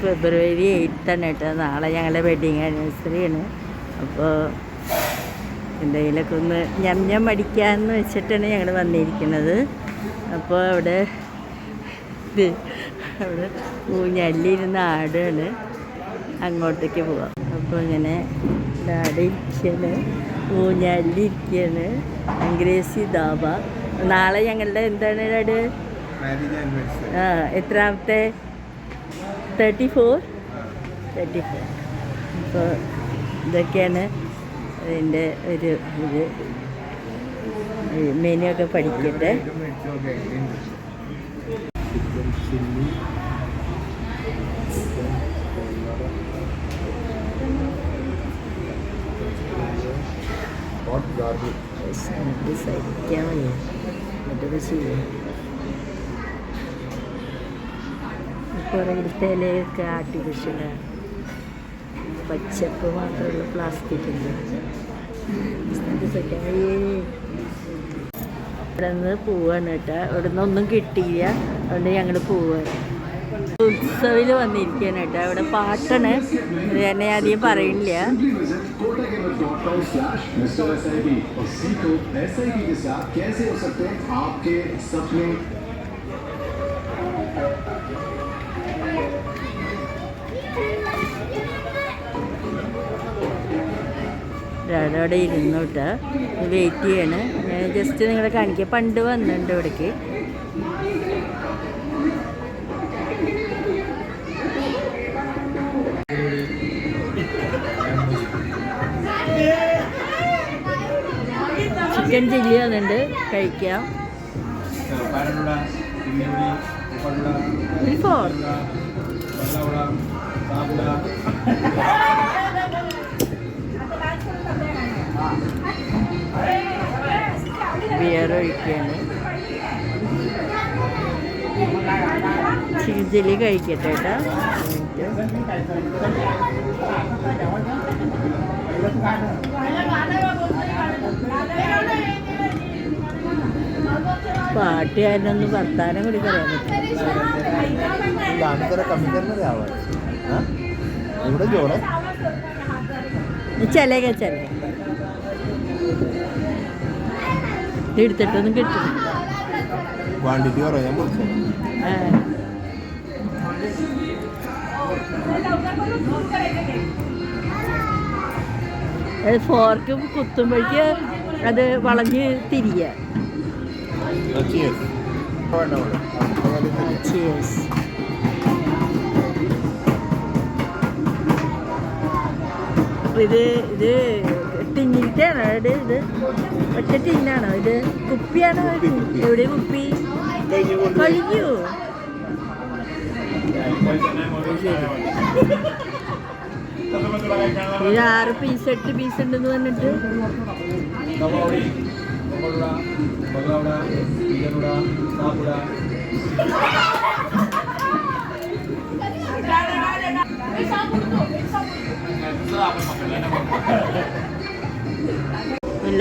ഫെബ്രുവരി 8 കേട്ടോ. നാളെ ഞങ്ങളുടെ വെഡിങ് ആനിവേഴ്സറി ആണ്. അപ്പോൾ എന്തെങ്കിലുമൊക്കെ ഒന്ന് ഞം അടിക്കാമെന്ന് വെച്ചിട്ടാണ് ഞങ്ങൾ വന്നിരിക്കുന്നത്. അപ്പോൾ അവിടെ ഊഞ്ഞല്ലിരുന്ന് ആടാണ്. അങ്ങോട്ടേക്ക് പോവാം. അപ്പോൾ ഇങ്ങനെ ആടിരിക്കുകയാണ്, ഊഞ്ഞല്ലിരിക്കുകയാണ്. അംഗ്രേസി ധാബ. നാളെ ഞങ്ങളുടെ എന്താണ് ആട്? എത്രാമത്തെ? 34. അപ്പോൾ ഇതൊക്കെയാണ് അതിൻ്റെ ഒരു ഇത്. മെനു ഒക്കെ പഠിക്കട്ടെ. സഹിക്കാൻ വയ്യ. അതൊക്കെ ചെയ്യും. കുറേ ഇലയൊക്കെ ആർട്ടിഫിഷ്യലാണ്. പച്ചപ്പ് മാത്രമുള്ള പ്ലാസ്റ്റിക്കിൻ്റെ. ഇവിടെ നിന്ന് പോവാണ് കേട്ടോ. ഇവിടെ നിന്നൊന്നും കിട്ടിയില്ല. അതുകൊണ്ട് ഞങ്ങൾ പോവാണ്. ഉത്സവിൽ വന്നിരിക്കുകയാണ് കേട്ടോ. അവിടെ പാട്ടാണ്. എന്നെ അധികം പറയില്ല. അവിടെ ഇരുന്നു കേട്ടോ. വെയിറ്റ് ചെയ്യാണ്. ഞാൻ ജസ്റ്റ് നിങ്ങളെ കാണിക്കുക. പണ്ട് വന്നിട്ടുണ്ട് ഇവിടേക്ക്. ചിക്കൻ ചില്ലി വന്നിട്ടുണ്ട്. കഴിക്കാം. ബിയർ ഒഴിക്കുകയാണ്. ചിക്കൻ ചില്ലി കഴിക്കട്ടെ കേട്ടോ. പാട്ടുകാരനൊന്ന് വർത്താനം കൂടി പറയാൻ പറ്റും. ചലേക എടുത്തിട്ടൊന്നും കിട്ടും. ഫോർക്ക് കുത്തുമ്പോഴേക്ക് അത് വളഞ്ഞ് തിരിയ. അപ്പോൾ ഇത് ടിന്നിട്ടാണോ? ഇത് ഒറ്റ ടിന്നാണോ? ഇത് കുപ്പിയാണോ? എവിടെ കുപ്പി? കഴിഞ്ഞു. ഇത് 6 പീസ് 8 പീസ് ഉണ്ടെന്ന് പറഞ്ഞിട്ട്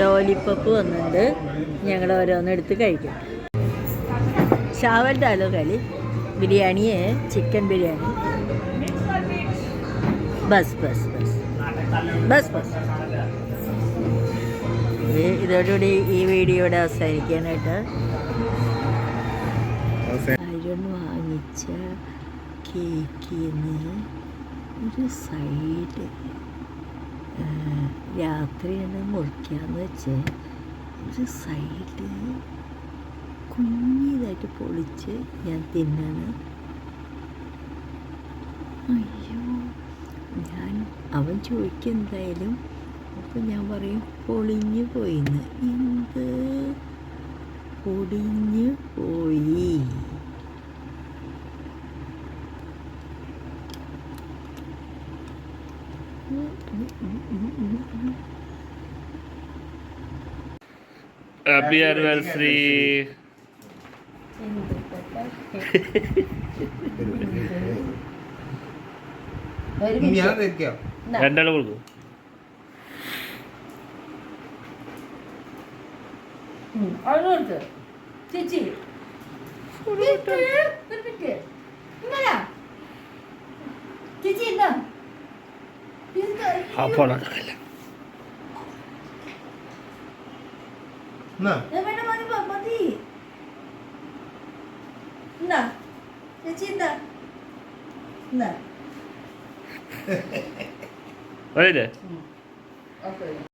ലോലിപ്പപ്പ് വന്നിട്ടുണ്ട്. ഞങ്ങൾ ഓരോന്നെടുത്ത് കഴിക്കും. चावल डालो खाली. बिरयानी है, चिकन बिरयानी. बस बस बस बस बस. ഇതോടുകൂടി ഈ വീഡിയോയുടെ അവസാനിക്കാനായിട്ട് അരുൺ വാങ്ങിച്ച കേക്കിന് ഒരു സൈഡ് രാത്രിയാണ് മുറിക്കാന്ന് വെച്ച് ഒരു സൈഡ് കുഞ്ഞിതായിട്ട് പൊളിച്ച് ഞാൻ തിന്നാണ്. അയ്യോ, അവൻ ചോദിക്കും എന്തായാലും. അപ്പം ഞാൻ പറയും പൊളിഞ്ഞു പോയിന്ന്. എന്ത് പൊടിഞ്ഞു പോയി? Happy anniversary. രണ്ടാളും കൊടുക്കും. ചേച്ചി ചേച്ചി എന്താ അപ്പോൾ വേണ്ട മതി മതി എന്താ ചേച്ചി എന്താ എന്താ വരില്ലേ ഓക്കെ